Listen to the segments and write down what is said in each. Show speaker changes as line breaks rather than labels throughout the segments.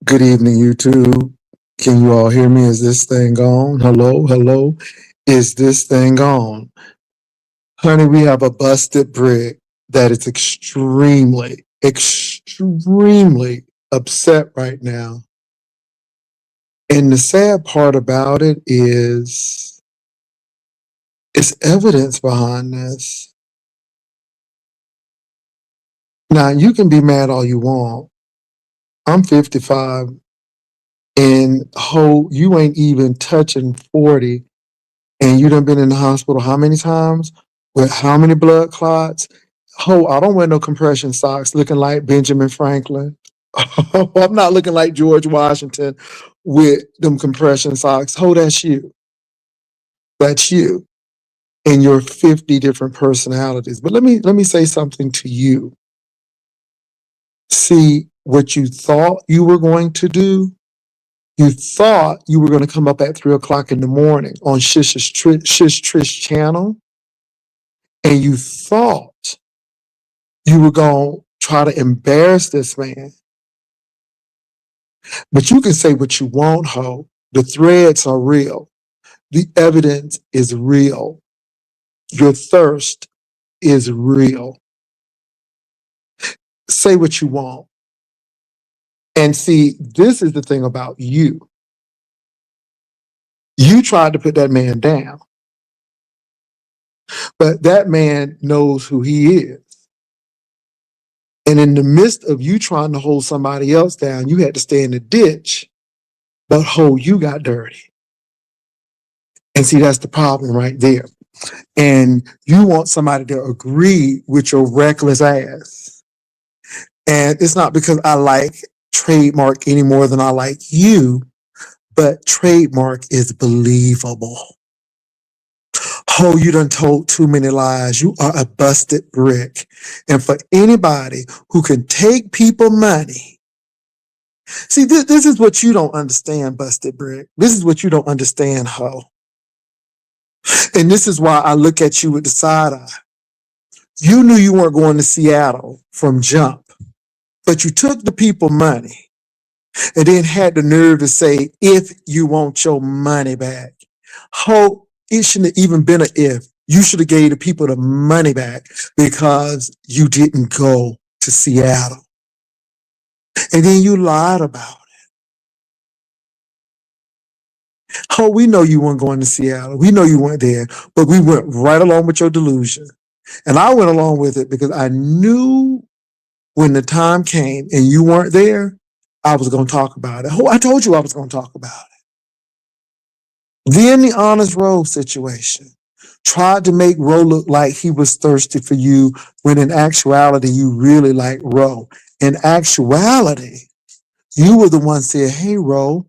Good evening, YouTube. Can you all hear me? Is this thing on? Hello, hello. Is this thing on? Honey, we have a busted brick that is extremely, extremely upset right now. And the sad part about it is it's evidence behind this. Now, you can be mad all you want. I'm 55 and you ain't even touching 40. And you done been in the hospital how many times? With how many blood clots? I don't wear no compression socks looking like Benjamin Franklin. I'm not looking like George Washington with them compression socks. That's you. That's you and your 50 different personalities. But let me say something to you. See, what you thought you were going to do, you thought you were going to come up at 3:00 in the morning on Shish Trish channel, and you thought you were going to try to embarrass this man. But you can say what you want, ho. The threads are real. The evidence is real. Your thirst is real. Say what you want. And see, this is the thing about you. You tried to put that man down, but that man knows who he is. And in the midst of you trying to hold somebody else down, you had to stay in the ditch, but you got dirty. And see, that's the problem right there. And you want somebody to agree with your reckless ass. And it's not because I like Trademark any more than I like you, but Trademark is believable. You done told too many lies. You are a busted brick. And for anybody who can take people money, see, this is what you don't understand, busted brick. This is what you don't understand, ho. And this is why I look at you with the side eye. You knew you weren't going to Seattle from jump, but you took the people money and then had the nerve to say, if you want your money back. It shouldn't have even been an if. You should have gave the people the money back because you didn't go to Seattle. And then you lied about it. We know you weren't going to Seattle. We know you weren't there, but we went right along with your delusion. And I went along with it because I knew when the time came and you weren't there, I was going to talk about it. I told you I was going to talk about it. Then the Honest Roe situation. Tried to make Roe look like he was thirsty for you when in actuality, you really like Roe. In actuality, you were the one saying, hey, Roe,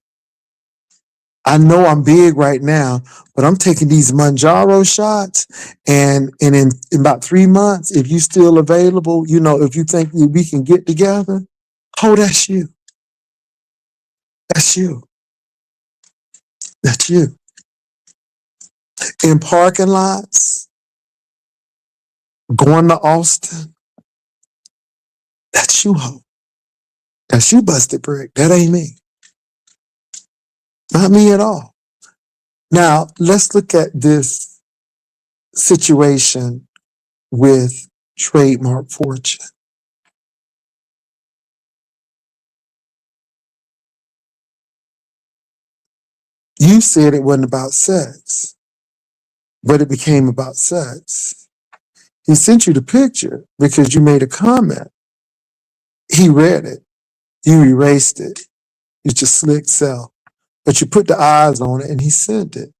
I know I'm big right now, but I'm taking these Manjaro shots. And in about 3 months, if you're still available, if you think we can get together, that's you. That's you. That's you. In parking lots, going to Austin, that's you, ho. That's you, busted brick. That ain't me. Not me at all. Now, let's look at this situation with Trademark Fortune. You said it wasn't about sex, but it became about sex. He sent you the picture because you made a comment. He read it. You erased it. It's your slick self. But you put the eyes on it and he sent it.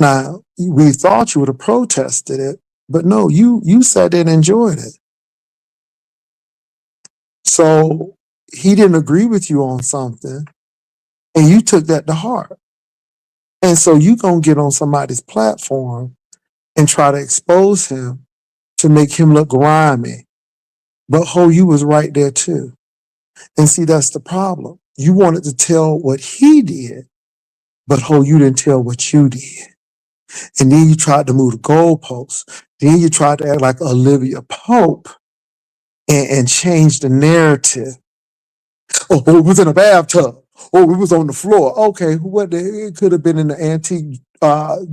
Now, we thought you would have protested it, but no, you sat there and enjoyed it. So he didn't agree with you on something and you took that to heart. And so you gonna get on somebody's platform and try to expose him to make him look grimy. But you was right there too. And see, that's the problem. You wanted to tell what he did, but you didn't tell what you did. And then you tried to move the goalposts. Then you tried to act like Olivia Pope and change the narrative. Oh, it was in a bathtub. Oh, it was on the floor. Okay, what it could have been in the antique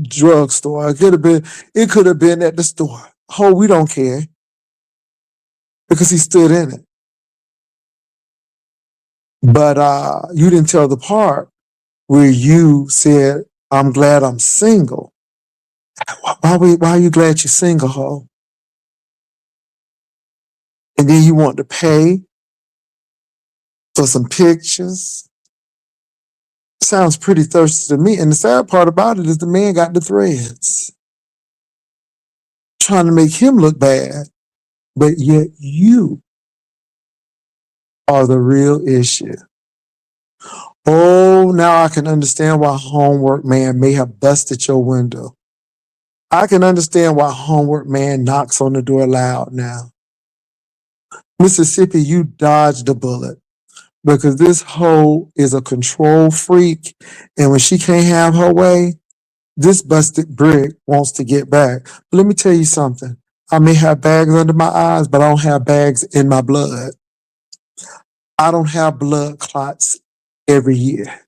drugstore. It could have been at the store. We don't care because he stood in it. But you didn't tell the part where you said, I'm glad I'm single. Why are you glad you're single, ho? And then you want to pay for some pictures. Sounds pretty thirsty to me. And the sad part about it is the man got the threads. Trying to make him look bad. But yet you are the real issue. Oh, now I can understand why Homework Man may have busted your window. I can understand why Homework Man knocks on the door loud now. Mississippi, you dodged a bullet because this hoe is a control freak. And when she can't have her way, this busted brick wants to get back. But let me tell you something. I may have bags under my eyes, but I don't have bags in my blood. I don't have blood clots every year.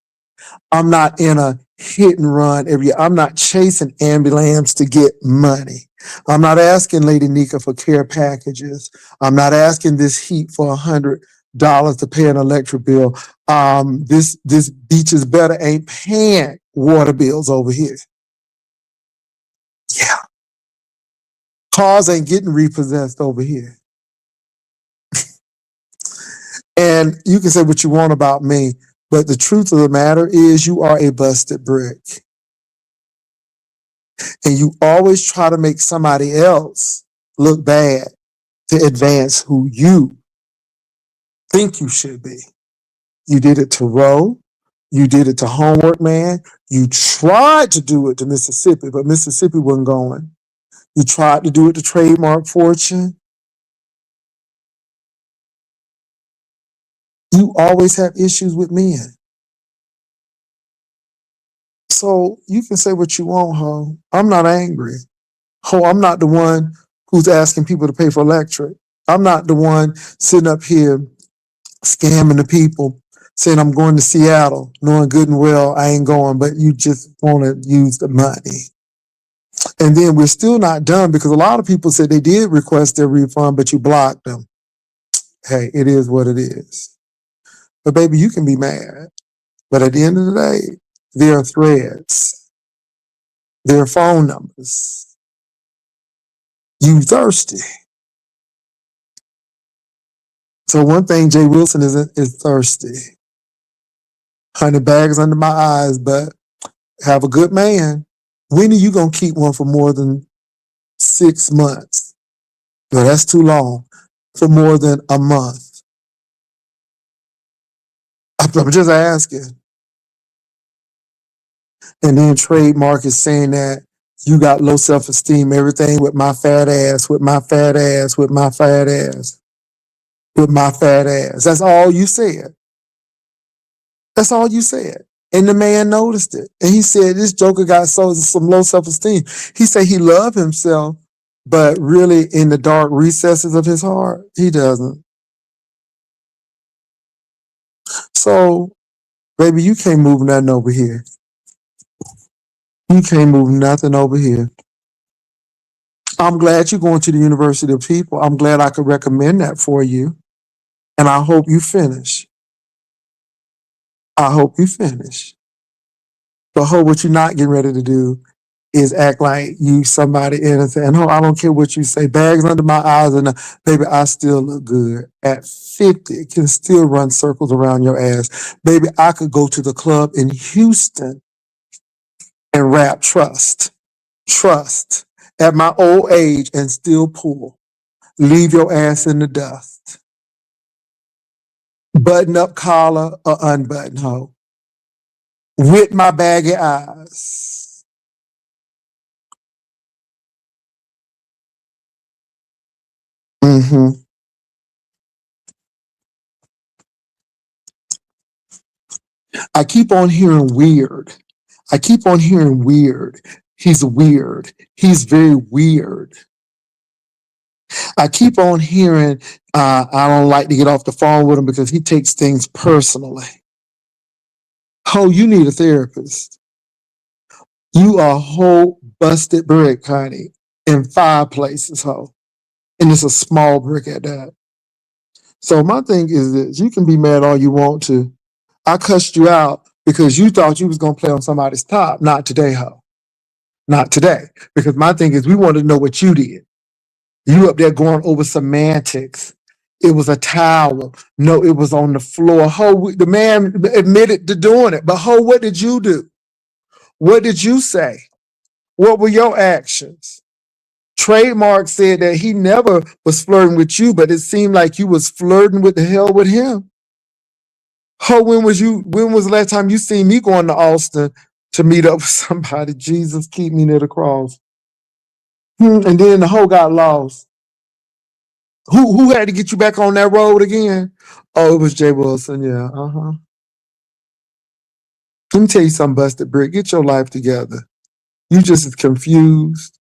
I'm not in a hit and run every year. I'm not chasing ambulance to get money. I'm not asking Lady Nika for care packages. I'm not asking this heat for $100 to pay an electric bill. This beach is better ain't paying water bills over here. Yeah. Cars ain't getting repossessed over here. And you can say what you want about me, but the truth of the matter is you are a busted brick. And you always try to make somebody else look bad to advance who you think you should be. You did it to Roe. You did it to Homework Man. You tried to do it to Mississippi, but Mississippi wasn't going. You tried to do it to Trademark Fortune. You always have issues with men. So you can say what you want, ho. I'm not angry. I'm not the one who's asking people to pay for electric. I'm not the one sitting up here scamming the people, saying I'm going to Seattle, knowing good and well I ain't going, but you just want to use the money. And then we're still not done because a lot of people said they did request their refund, but you blocked them. Hey, it is what it is. But baby, you can be mad. But at the end of the day, there are threads. There are phone numbers. You thirsty. So one thing Jay Wilson is thirsty. 100 bags under my eyes, but have a good man. When are you going to keep one for more than 6 months? No, that's too long. For more than a month. I'm just asking. And then Trademark is saying that you got low self-esteem, everything with my fat ass, with my fat ass, with my fat ass, with my fat ass. That's all you said. That's all you said. And the man noticed it. And he said, this joker got some low self-esteem. He said he loved himself, but really in the dark recesses of his heart, he doesn't. So, baby, you can't move nothing over here. You can't move nothing over here. I'm glad you're going to the University of People. I'm glad I could recommend that for you. And I hope you finish. I hope you finish. But ho, what you're not getting ready to do is act like you somebody innocent. And ho, I don't care what you say. Bags under my eyes, and baby, I still look good. At 50, can still run circles around your ass. Baby, I could go to the club in Houston and rap trust at my old age and still pull. Leave your ass in the dust. Button up collar or unbutton ho. With my baggy eyes. Mm-hmm. I keep on hearing weird. I keep on hearing weird. He's weird. He's very weird. I keep on hearing, I don't like to get off the phone with him because he takes things personally. Ho, you need a therapist. You are a whole busted brick, honey, in 5 places, ho. And it's a small brick at that. So my thing is this, you can be mad all you want to. I cussed you out because you thought you was going to play on somebody's top. Not today, ho. Not today. Because my thing is we want to know what you did. You up there going over semantics. It was a towel. No, it was on the floor. Ho, the man admitted to doing it. But ho, what did you do? What did you say? What were your actions? Trademark said that he never was flirting with you, but it seemed like you was flirting with the hell with him. Ho, when was the last time you seen me going to Austin to meet up with somebody? Jesus, keep me near the cross. And then the hoe got lost. Who had to get you back on that road again? Oh, it was Jay Wilson. Yeah. Uh-huh. Let me tell you something, Busted Brick. Get your life together. You just as confused.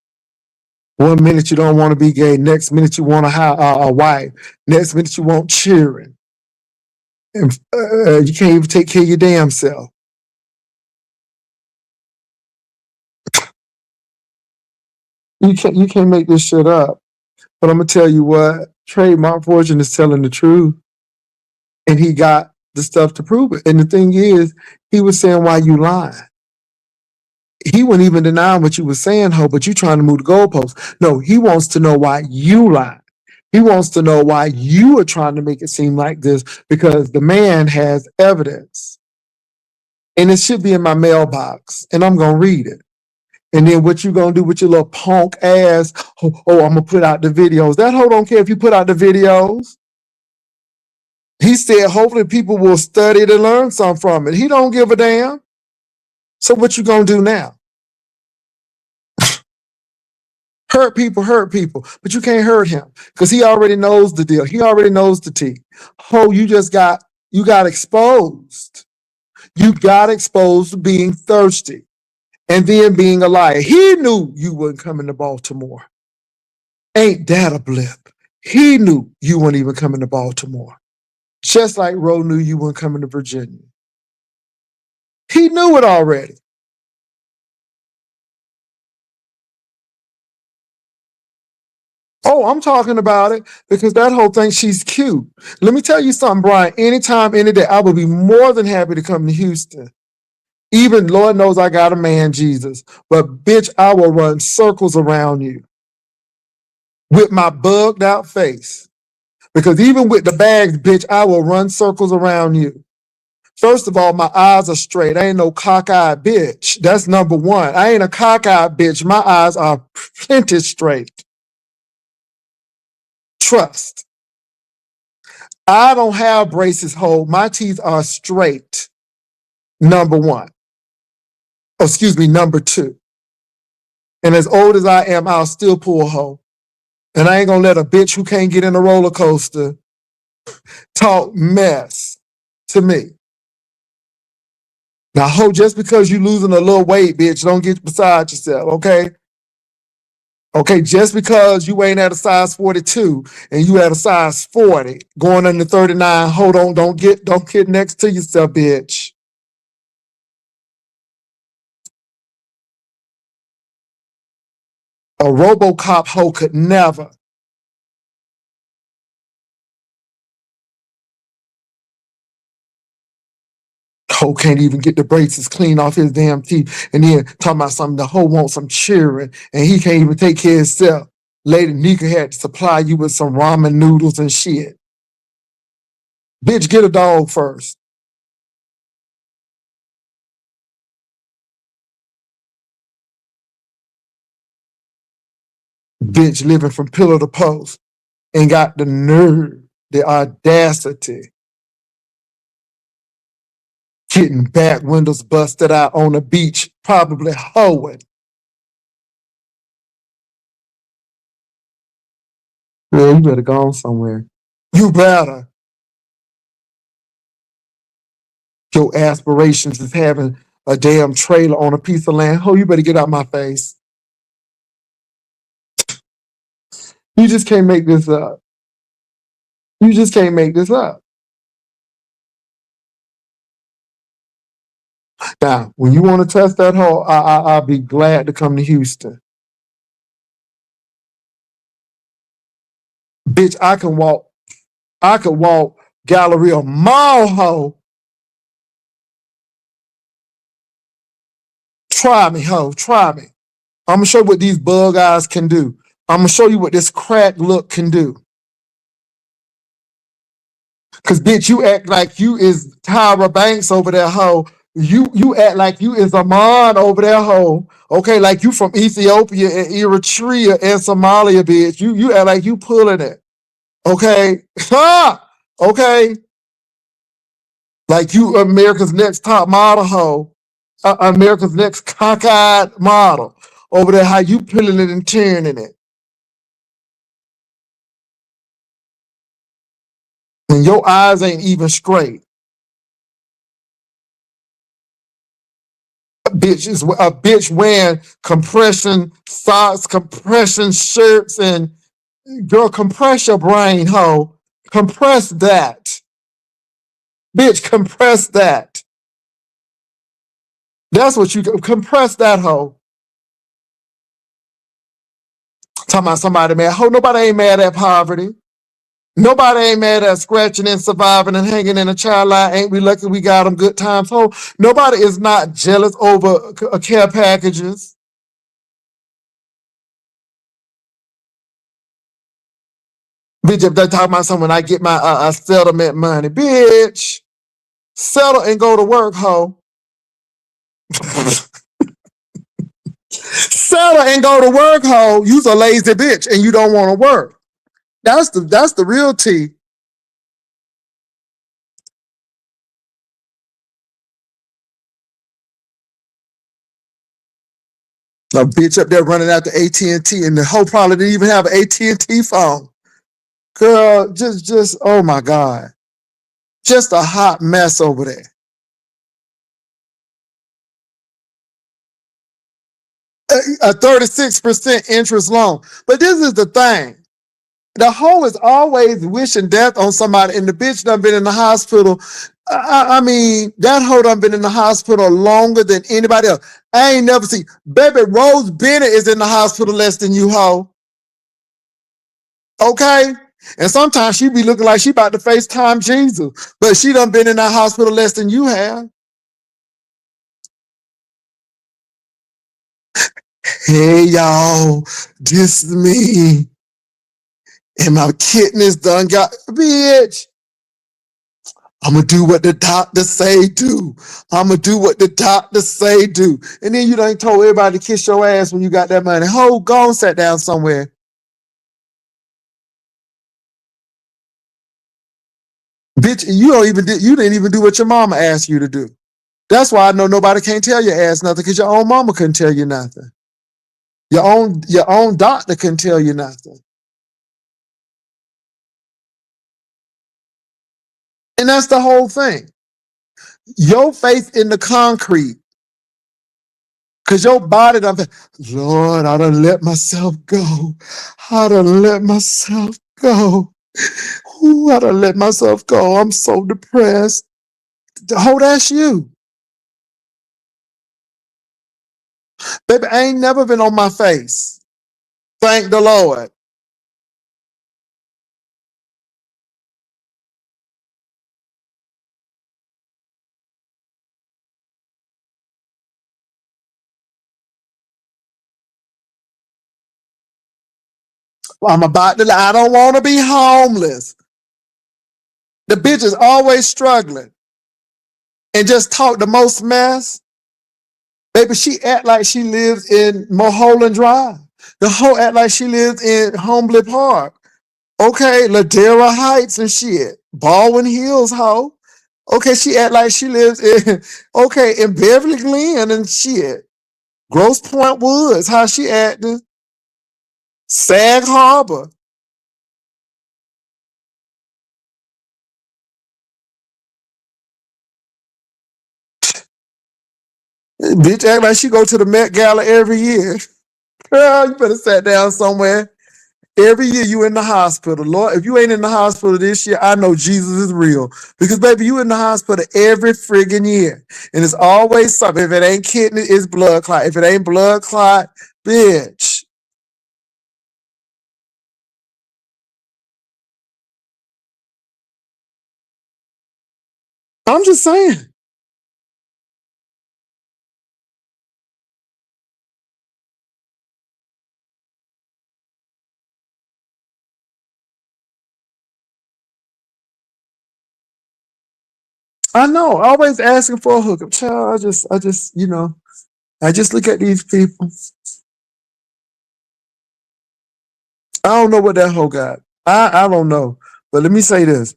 One minute you don't want to be gay. Next minute you want a wife. Next minute you want cheering. And you can't even take care of your damn self. You can't make this shit up. But I'm gonna tell you what, Trademark Fortune is telling the truth. And he got the stuff to prove it. And the thing is, he was saying why you lying. He wasn't even denying what you were saying, Ho, but you trying to move the goalposts. No, he wants to know why you lied. He wants to know why you are trying to make it seem like this because the man has evidence. And it should be in my mailbox, and I'm gonna read it. And then what you gonna do with your little punk ass? Oh, I'm gonna put out the videos. That hoe don't care if you put out the videos. He said hopefully people will study to learn something from it. He don't give a damn. So what you gonna do now? Hurt people, but you can't hurt him because he already knows the deal. He already knows the tea. Oh, you got exposed. You got exposed to being thirsty and then being a liar. He knew you weren't coming to Baltimore. Ain't that a blip? He knew you weren't even coming to Baltimore. Just like Roe knew you weren't coming to Virginia. He knew it already. Oh, I'm talking about it because that whole thing, she's cute. Let me tell you something, Brian. Anytime, any day, I would be more than happy to come to Houston. Even Lord knows I got a man, Jesus. But bitch, I will run circles around you with my bugged out face. Because even with the bags, bitch, I will run circles around you. First of all, my eyes are straight. I ain't no cockeyed bitch. That's number one. I ain't a cockeyed bitch. My eyes are plenty straight. Trust. I don't have braces, Ho. My teeth are straight. Number one. Oh, excuse me, number two. And as old as I am, I'll still pull Ho. And I ain't gonna let a bitch who can't get in a roller coaster talk mess to me. Now, Ho, just because you losing a little weight, bitch, don't get beside yourself, okay? Okay, just because you ain't at a size 42 and you at a size 40, going under 39, hold on, don't get next to yourself, bitch. A RoboCop hoe could never. Hoe can't even get the braces clean off his damn teeth. And then talking about something, the hoe wants some cheering and he can't even take care of himself. Lady Nika had to supply you with some ramen noodles and shit. Bitch, get a dog first. Bitch living from pillar to post and got the nerve, the audacity, getting back windows busted out on the beach, probably hoeing. Girl, you better go on somewhere. You better. Your aspirations is having a damn trailer on a piece of land. Oh, you better get out my face. You just can't make this up. You just can't make this up. Now, when you want to test that hoe, I'll be glad to come to Houston. Bitch, I could walk Galleria Mall, hoe. Try me, hoe. Try me. I'm gonna show you what these bug eyes can do. I'm gonna show you what this crack look can do. Cause bitch, you act like you is Tyra Banks over there, hoe. You act like you is Amon over there, hoe. Okay, like you from Ethiopia and Eritrea and Somalia, bitch. You act like you pulling it. Okay, ha. Okay, like you America's Next Top Model, hoe. America's Next Cockeyed Model over there. How you pulling it and tearing in it, and your eyes ain't even straight. Bitch is a bitch wearing compression socks, compression shirts, and girl, compress your brain, hoe. Compress that. Bitch, compress that. That's what you compress that, hoe. Talking about somebody mad. Ho, nobody ain't mad at poverty. Nobody ain't mad at scratching and surviving and hanging in a child line. Ain't we lucky we got them good times? Ho, nobody is not jealous over care packages. Bitch, if they talking about something, when I get my settlement money, bitch, settle and go to work, ho. Settle and go to work, ho. You's a lazy bitch and you don't want to work. That's the real tea. A bitch up there running out the AT&T and the hoe probably didn't even have an AT&T phone. Girl, just oh my God. Just a hot mess over there. A 36% interest loan. But this is the thing. The hoe is always wishing death on somebody, and the bitch done been in the hospital. I mean, that hoe done been in the hospital longer than anybody else. I ain't never seen. Baby, Rose Bennett is in the hospital less than you, hoe. Okay? And sometimes she be looking like she about to FaceTime Jesus, but she done been in that hospital less than you have. Hey, y'all, this is me. And my kidneys done got, bitch. I'm gonna do what the doctor say do. I'm gonna do what the doctor say do. And then you done told everybody to kiss your ass when you got that money. Ho, go and sit down somewhere. Bitch, you didn't even do what your mama asked you to do. That's why I know nobody can't tell your ass nothing, because your own mama couldn't tell you nothing. Your own doctor couldn't tell you nothing. And that's the whole thing. Your faith in the concrete. Cause your body done, Lord, I done let myself go. I done let myself go. Ooh, I done let myself go. I'm so depressed. Oh, that's you. Baby, I ain't never been on my face. Thank the Lord. I don't want to be homeless. The bitch is always struggling and just talk the most mess. Baby, she act like she lives in Mulholland Drive. The hoe act like she lives in Homely Park. Okay, Ladera Heights and shit. Baldwin Hills, hoe. Okay, she act like she lives in, okay, in Beverly Glen and shit. Grosse Point Woods, how she acting? Sag Harbor. Bitch act like she go to the Met Gala every year. Girl, you better sit down somewhere. Every year you in the hospital. Lord, if you ain't in the hospital this year, I know Jesus is real. Because baby, you in the hospital every friggin' year. And it's always something. If it ain't kidney, it's blood clot. If it ain't blood clot, bitch. I'm just saying. I know. Always asking for a hookup. Child, I just look at these people. I don't know what that hoe got. I don't know. But let me say this.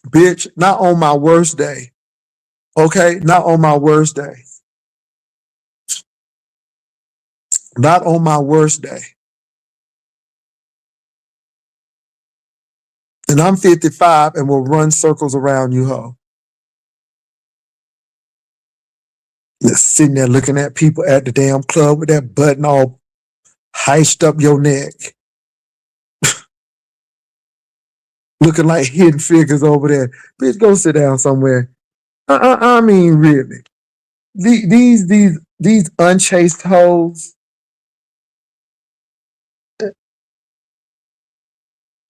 Bitch, not on my worst day. Okay? Not on my worst day. Not on my worst day. And I'm 55 and will run circles around you, hoe. Just sitting there looking at people at the damn club with that button all heiched up your neck, looking like hidden figures over there. Bitch, go sit down somewhere. I mean, really. These unchaste hoes.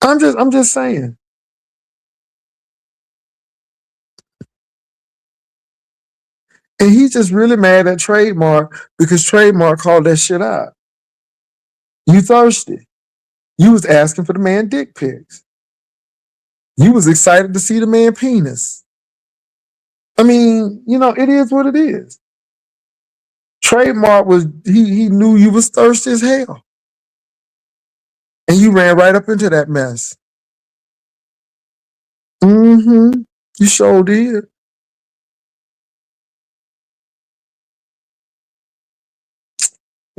I'm just saying. And he's just really mad at Trademark because Trademark called that shit out. You thirsty. You was asking for the man dick pics. You was excited to see the man penis. I mean, it is what it is. Trademark was he knew you was thirsty as hell. And you ran right up into that mess. Mm-hmm. You sure did.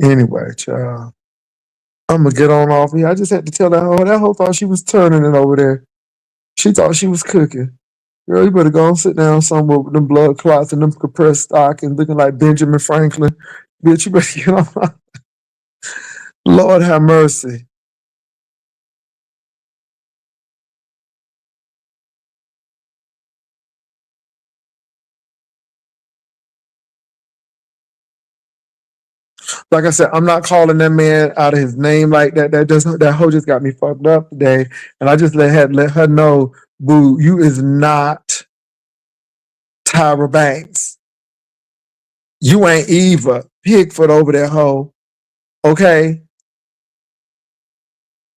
Anyway, child. I'm gonna get on off here. I just had to tell that hoe thought she was turning it over there. She thought she was cooking. Girl, you better go and sit down somewhere with them blood clots and them compressed stockings looking like Benjamin Franklin. Bitch, you better get on. Lord have mercy. Like I said, I'm not calling that man out of his name like that. That hoe just got me fucked up today. And I just let her know, boo, you is not Tyra Banks. You ain't Eva Pigfoot over that hoe. Okay?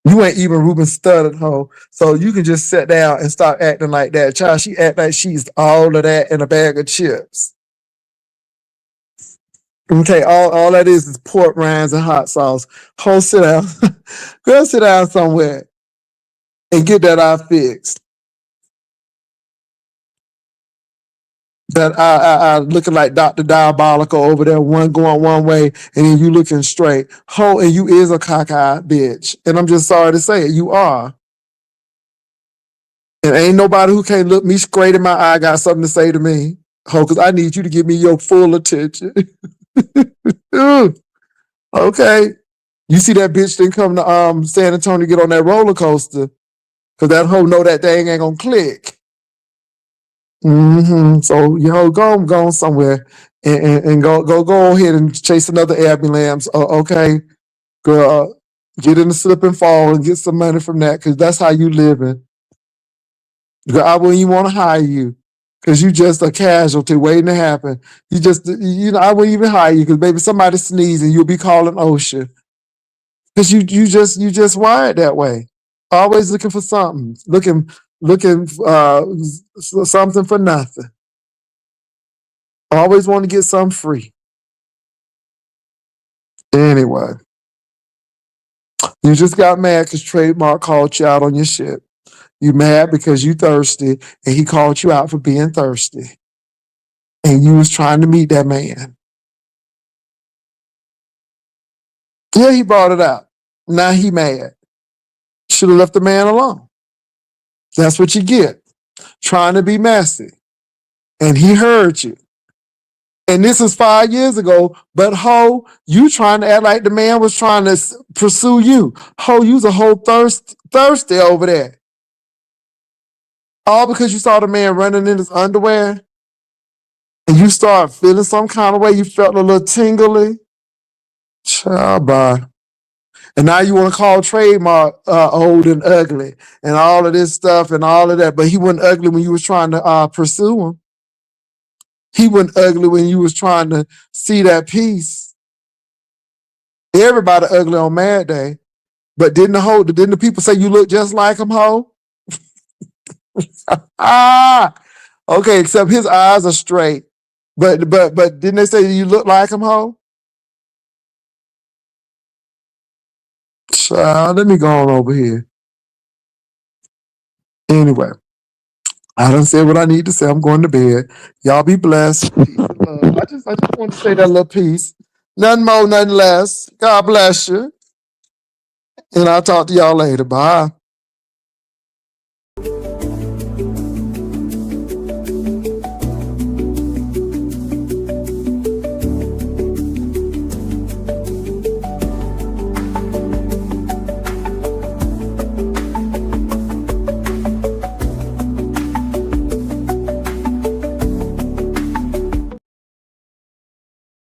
You ain't even Ruben Studdard hoe. So you can just sit down and stop acting like that. Child, she act like she's all of that in a bag of chips. Okay, all that is pork rinds and hot sauce. Ho, sit down. Go sit down somewhere and get that eye fixed. That I looking like Dr. Diabolical over there, one going one way, and then you looking straight. Ho, and you is a cockeyed bitch. And I'm just sorry to say it, you are. And ain't nobody who can't look me straight in my eye got something to say to me. Ho, because I need you to give me your full attention. Okay. You see that bitch didn't come to San Antonio to get on that roller coaster. Cause that hoe know that thing ain't gonna click. So go on somewhere and go ahead and chase another ambulance. Okay, girl, get in the slip and fall and get some money from that, cause that's how you living. Girl, I wouldn't even want to hire you, cause you just a casualty waiting to happen. I wouldn't even hire you, cause maybe somebody sneezing, you'll be calling OSHA. Because you just wired that way. Always looking for something. Looking something for nothing. Always want to get something free. Anyway, you just got mad because Trademark called you out on your shit. You mad because you thirsty and he called you out for being thirsty. And you was trying to meet that man. Yeah, he brought it out. Now he mad. Should have left the man alone. That's what you get. Trying to be messy. And he heard you. And this is 5 years ago, but ho, you trying to act like the man was trying to pursue you. Ho, you's a whole thirsty over there. All because you saw the man running in his underwear and you start feeling some kind of way. You felt a little tingly. Child, bye. And now you want to call Trademark old and ugly and all of this stuff and all of that. But he wasn't ugly when you was trying to pursue him. He wasn't ugly when you was trying to see that peace. Everybody ugly on Mad Day. But didn't the people say you look just like him, ho? Ah, okay, except his eyes are straight. But didn't they say you look like him, ho? Child, let me go on over here. Anyway, I done said what I need to say. I'm going to bed. Y'all be blessed. Peace and love. I just want to say that little piece. Nothing more, nothing less. God bless you. And I'll talk to y'all later. Bye.